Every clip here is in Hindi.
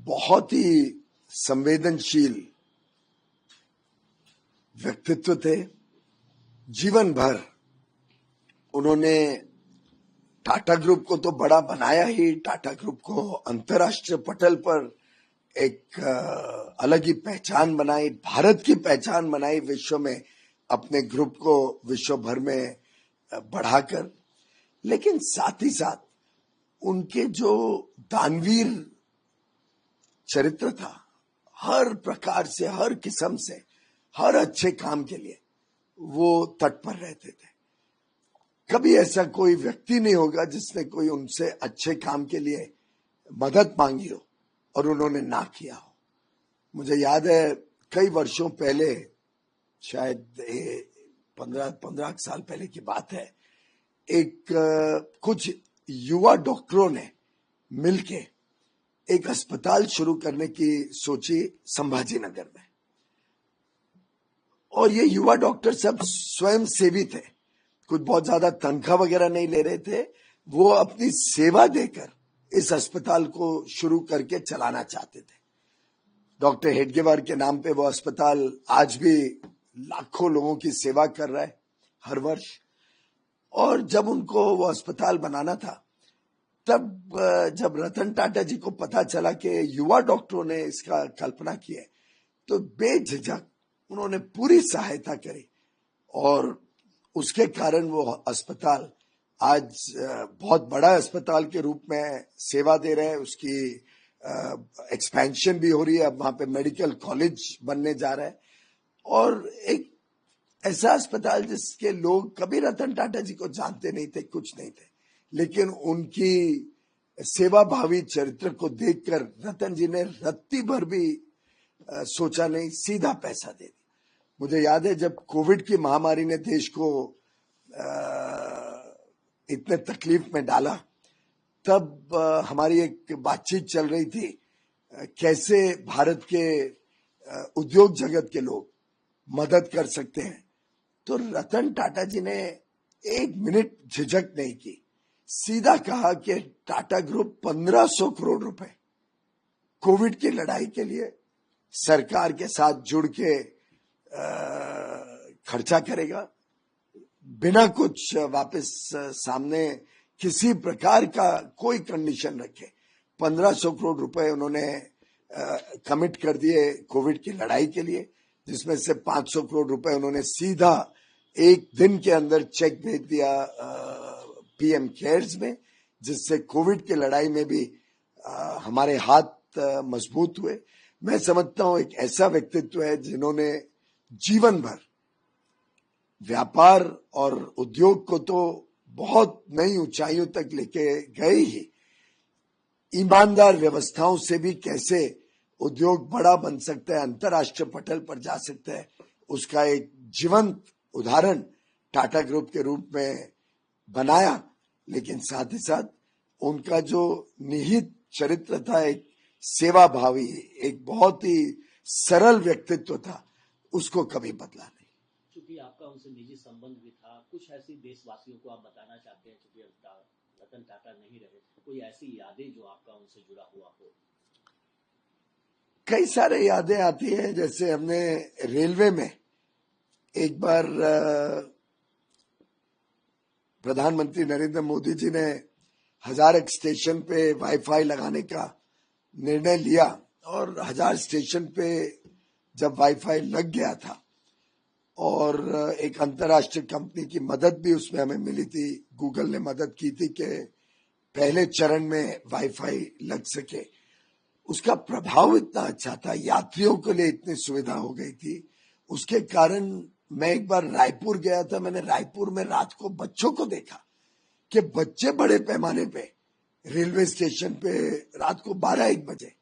बहुत ही संवेदनशील व्यक्तित्व थे। जीवन भर उन्होंने टाटा ग्रुप को तो बड़ा बनाया ही, टाटा ग्रुप को अंतर्राष्ट्रीय पटल पर एक अलग ही पहचान बनाई, भारत की पहचान बनाई विश्व में, अपने ग्रुप को विश्व भर में बढ़ाकर। लेकिन साथ ही साथ उनके जो दानवीर चरित्र था, हर प्रकार से, हर किस्म से, हर अच्छे काम के लिए वो तत्पर रहते थे। कभी ऐसा कोई व्यक्ति नहीं होगा जिसने कोई उनसे अच्छे काम के लिए मदद मांगी हो और उन्होंने ना किया हो। मुझे याद है कई वर्षों पहले, शायद 15 साल पहले की बात है, कुछ युवा डॉक्टरों ने मिलके एक अस्पताल शुरू करने की सोची संभाजी नगर में। और ये युवा डॉक्टर सब स्वयं सेवी थे, कुछ बहुत ज्यादा तनख्वाह वगैरह नहीं ले रहे थे। वो अपनी सेवा देकर इस अस्पताल को शुरू करके चलाना चाहते थे। डॉक्टर हेडगेवार के नाम पे वो अस्पताल आज भी लाखों लोगों की सेवा कर रहा है हर वर्ष। और जब उनको वो अस्पताल बनाना था, तब जब रतन टाटा जी को पता चला कि युवा डॉक्टरों ने इसका कल्पना की है, तो बेझिझक उन्होंने पूरी सहायता करी और उसके कारण वो अस्पताल आज बहुत बड़ा अस्पताल के रूप में सेवा दे रहे हैं। उसकी एक्सपेंशन भी हो रही है, अब वहां पे मेडिकल कॉलेज बनने जा रहा है। और एक ऐसा अस्पताल जिसके लोग कभी रतन टाटा जी को जानते नहीं थे, कुछ नहीं थे, लेकिन उनकी सेवा भावी चरित्र को देखकर रतन जी ने रत्ती भर भी सोचा नहीं, सीधा पैसा दे दिया। मुझे याद है जब कोविड की महामारी ने देश को इतने तकलीफ में डाला, तब हमारी एक बातचीत चल रही थी कैसे भारत के उद्योग जगत के लोग मदद कर सकते हैं। तो रतन टाटा जी ने 1 मिनट झिझक नहीं की, सीधा कहा कि टाटा ग्रुप 1500 करोड़ रुपए कोविड की लड़ाई के लिए सरकार के साथ जुड़ के खर्चा करेगा, बिना कुछ वापस सामने किसी प्रकार का कोई कंडीशन रखे। 1500 करोड़ रुपए उन्होंने कमिट कर दिए कोविड की लड़ाई के लिए, जिसमें से 500 करोड़ रुपए उन्होंने सीधा एक दिन के अंदर चेक भेज दिया पीएम केयर्स में, जिससे कोविड की लड़ाई में भी हमारे हाथ मजबूत हुए। मैं समझता हूं एक ऐसा व्यक्तित्व है जिन्होंने जीवन भर व्यापार और उद्योग को तो बहुत नई ऊंचाइयों तक लेके गए ही, ईमानदार व्यवस्थाओं से भी कैसे उद्योग बड़ा बन सकता है, अंतर्राष्ट्रीय पटल पर जा सकता है, उसका एक जीवंत उदाहरण टाटा ग्रुप के रूप में बनाया। लेकिन साथ ही साथ उनका जो निहित चरित्र था, एक सेवा भावी, एक बहुत ही सरल व्यक्तित्व था, उसको कभी बदला नहीं। क्योंकि आपका उनसे निजी संबंध भी था, कुछ ऐसी देशवासियों को आप बताना चाहते हैं, क्योंकि रतन टाटा नहीं रहे, कोई ऐसी यादें जो आपका उनसे जुड़ा हुआ हो? कई सारे यादें आती हैं। जैसे हमने रेलवे में एक बार प्रधानमंत्री नरेंद्र मोदी जी ने हजारक स्टेशन पे वाईफाई लगाने का निर्णय लिया, और 1000 स्टेशन पे जब वाईफाई लग गया था, और एक अंतर्राष्ट्रीय कंपनी की मदद भी उसमें हमें मिली थी, गूगल ने मदद की थी कि पहले चरण में वाईफाई लग सके। उसका प्रभाव इतना अच्छा था, यात्रियों के लिए इतनी सुविधा हो गई थी। उसके कारण मैं एक बार रायपुर गया था, मैंने रायपुर में रात को बच्चों को देखा कि बच्चे बड़े पैमाने पे रेलवे स्टेशन पे रात को 12-1 बजे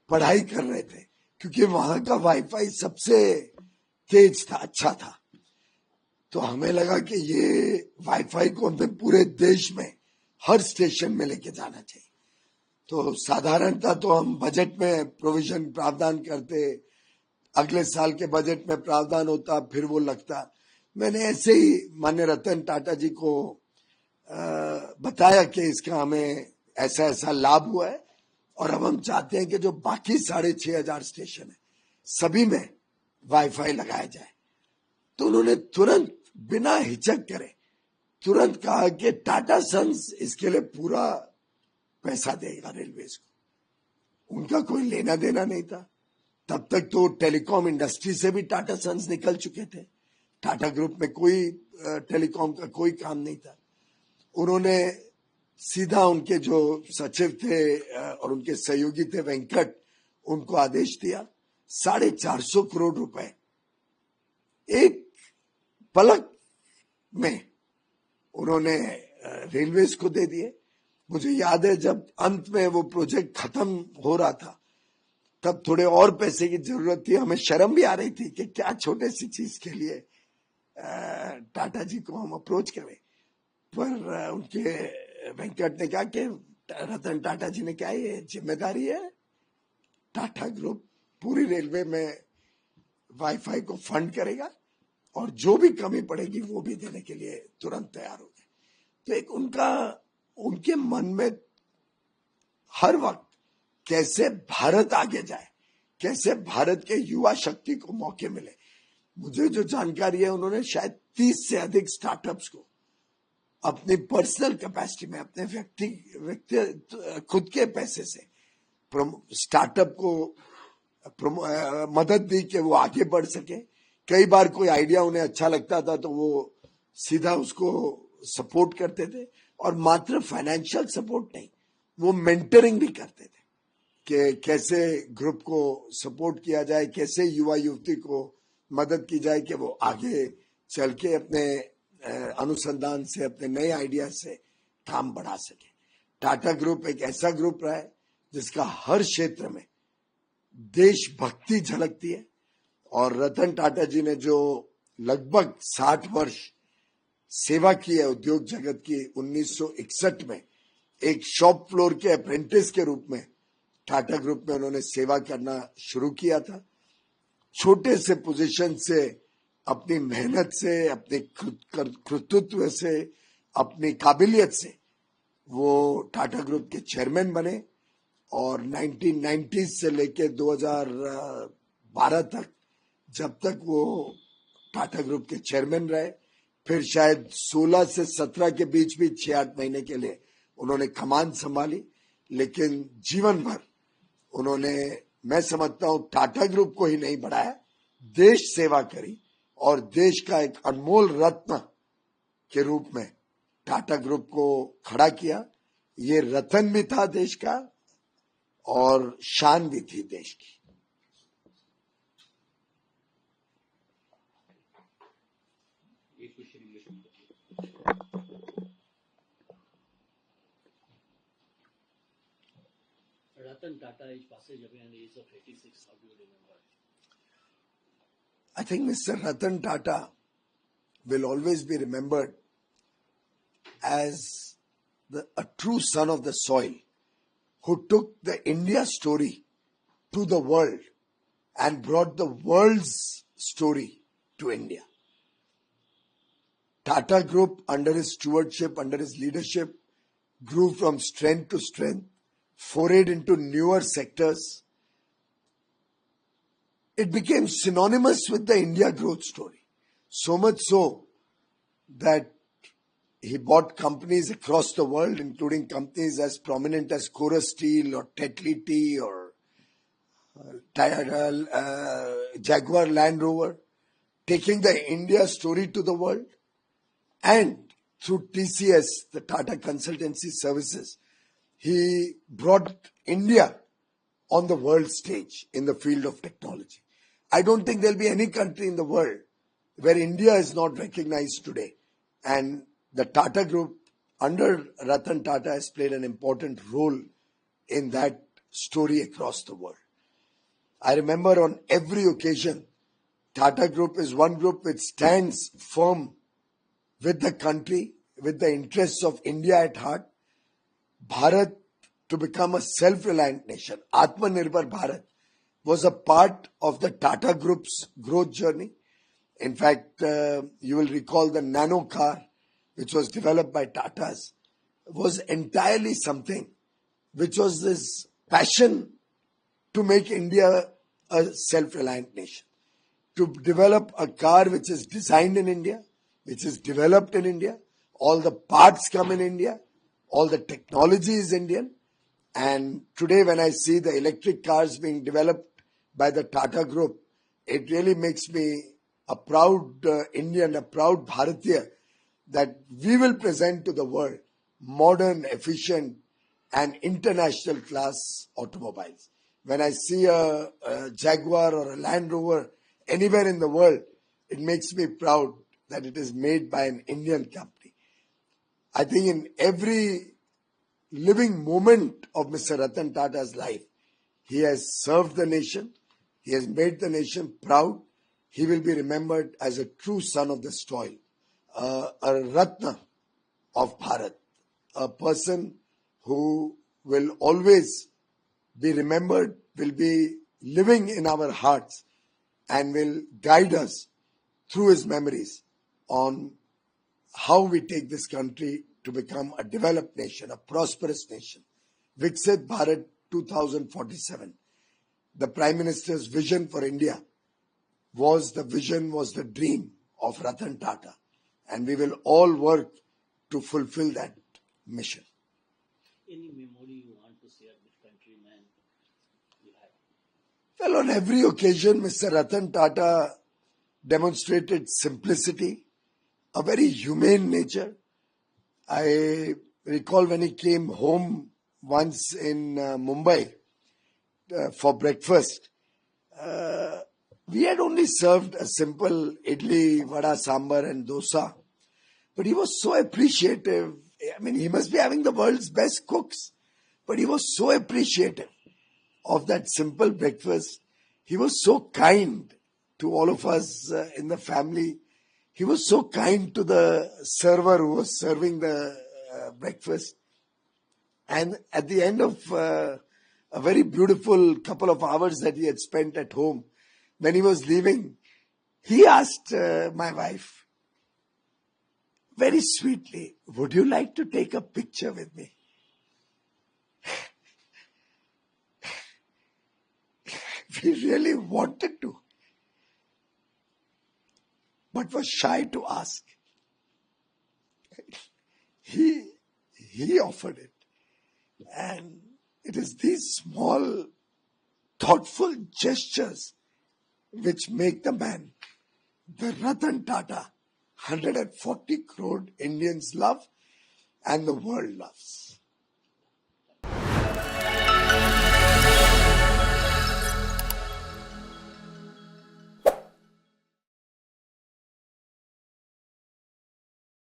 पढ़ाई कर रहे थे, क्योंकि वहां का वाईफाई सबसे तेज था, अच्छा था। तो हमें लगा कि ये वाईफाई को हमें पूरे देश में हर स्टेशन में लेके जाना चाहिए। तो साधारणतः तो हम बजट में प्रोविजन प्रावधान करते, अगले साल के बजट में प्रावधान होता, फिर वो लगता। मैंने ऐसे ही माननीय रतन टाटा जी को बताया कि इसका हमें ऐसा ऐसा लाभ हुआ है, और अब हम चाहते हैं कि जो बाकी 6,500 स्टेशन है सभी में वाईफाई लगाया जाए। तो उन्होंने तुरंत बिना हिचक करे तुरंत कहा कि टाटा सन्स इसके लिए पूरा पैसा देगा रेलवेज को। उनका कोई लेना देना नहीं था। तब तक तो टेलीकॉम इंडस्ट्री से भी टाटा सन्स निकल चुके थे। टाटा ग्रुप में कोई टेलीकॉम का कोई काम नहीं था। उन्होंने सीधा उनके जो सचिव थे और उनके सहयोगी थे वेंकट, उनको आदेश दिया 450 करोड़ रुपए एक पलक में उन्होंने रेलवेज को दे दिए। मुझे याद है जब अंत में वो प्रोजेक्ट खत्म हो रहा था तब थोड़े और पैसे की जरूरत थी। हमें शर्म भी आ रही थी कि क्या छोटे सी चीज के लिए टाटा जी को हम अप्रोच करें। पर उनके वेंकट ने कहा कि रतन टाटा जी ने कहा ये जिम्मेदारी है, टाटा ग्रुप पूरी रेलवे में वाईफाई को फंड करेगा और जो भी कमी पड़ेगी वो भी देने के लिए तुरंत तैयार हो गए। तो एक उनके मन में हर वक्त कैसे भारत आगे जाए, कैसे भारत के युवा शक्ति को मौके मिले। मुझे जो जानकारी है उन्होंने शायद 30 से अधिक स्टार्टअप्स को अपनी पर्सनल कैपेसिटी में अपने व्यक्ति खुद के पैसे से स्टार्टअप को मदद दी कि वो आगे बढ़ सके। कई बार कोई आइडिया उन्हें अच्छा लगता था तो वो सीधा उसको सपोर्ट करते थे और मात्र फाइनेंशियल सपोर्ट नहीं, वो मेंटरिंग भी करते थे कि कैसे ग्रुप को सपोर्ट किया जाए, कैसे युवा युवती को मदद की जाए कि वो आगे चल के अपने अनुसंधान से, अपने नए आइडिया से काम बढ़ा सके। टाटा ग्रुप एक ऐसा ग्रुप रहा है जिसका हर क्षेत्र में देशभक्ति झलकती है और रतन टाटा जी ने जो लगभग 60 वर्ष सेवा की है उद्योग जगत की, 1961 में एक शॉप फ्लोर के अप्रेंटिस के रूप में टाटा ग्रुप में उन्होंने सेवा करना शुरू किया था। छोटे से पोजीशन से, अपनी मेहनत से, अपने कृतित्व से, अपनी काबिलियत से वो टाटा ग्रुप के चेयरमैन बने और 1990 से लेकर 2012 तक, जब तक वो टाटा ग्रुप के चेयरमैन रहे, फिर शायद 16 से 17 के बीच भी 6-8 महीने के लिए उन्होंने कमान संभाली। लेकिन जीवन भर उन्होंने, मैं समझता हूं, टाटा ग्रुप को ही नहीं बढ़ाया, देश सेवा करी और देश का एक अनमोल रत्न के रूप में टाटा ग्रुप को खड़ा किया। ये रतन भी था देश का और शान भी थी देश की। Ratan Tata is passage away at the age of 86. How do you remember? I think Mr. Ratan Tata will always be remembered as a true son of the soil who took the India story to the world and brought the world's story to India. Tata Group, under his stewardship, under his leadership, grew from strength to strength, forayed into newer sectors. It became synonymous with the India growth story. So much so that he bought companies across the world, including companies as prominent as Crore Steel or Tetley Tea or Jaguar Land Rover, taking the India story to the world. And through TCS, the Tata Consultancy Services, he brought India on the world stage in the field of technology. I don't think there'll be any country in the world where India is not recognized today. And the Tata Group under Ratan Tata has played an important role in that story across the world. I remember on every occasion, Tata Group is one group which stands firm with the country, with the interests of India at heart. Bharat to become a self-reliant nation, Atmanirbhar Bharat, was a part of the Tata Group's growth journey. In fact, you will recall the nano car, which was developed by Tatas, was entirely something which was this passion to make India a self-reliant nation, to develop a car which is designed in India, which is developed in India, all the parts come in India, all the technology is Indian. And today when I see the electric cars being developed by the Tata Group, it really makes me a proud Indian, a proud Bharatiya, that we will present to the world modern, efficient and international class automobiles. When I see a Jaguar or a Land Rover anywhere in the world, it makes me proud that it is made by an Indian company. I think in every living moment of Mr. Ratan Tata's life, he has served the nation, he has made the nation proud. He will be remembered as a true son of the soil, a Ratna of Bharat, a person who will always be remembered, will be living in our hearts and will guide us through his memories on how we take this country to become a developed nation, a prosperous nation. Viksit Bharat 2047. The Prime Minister's vision for India was the dream of Ratan Tata, and we will all work to fulfill that mission. Any memory you want to share with countrymen you have? Well, on every occasion, Mr. Ratan Tata demonstrated simplicity, a very humane nature. I recall when he came home once in Mumbai for breakfast, we had only served a simple idli, vada, sambar and dosa. But he was so appreciative. I mean, he must be having the world's best cooks. But he was so appreciative of that simple breakfast. He was so kind to all of us in the family. He was so kind to the server who was serving the breakfast. And at the end of a very beautiful couple of hours that he had spent at home, when he was leaving, he asked my wife very sweetly, "Would you like to take a picture with me?" We really wanted to, but was shy to ask. He offered it. And it is these small, thoughtful gestures which make the man the Ratan Tata 140 crore Indians love and the world loves.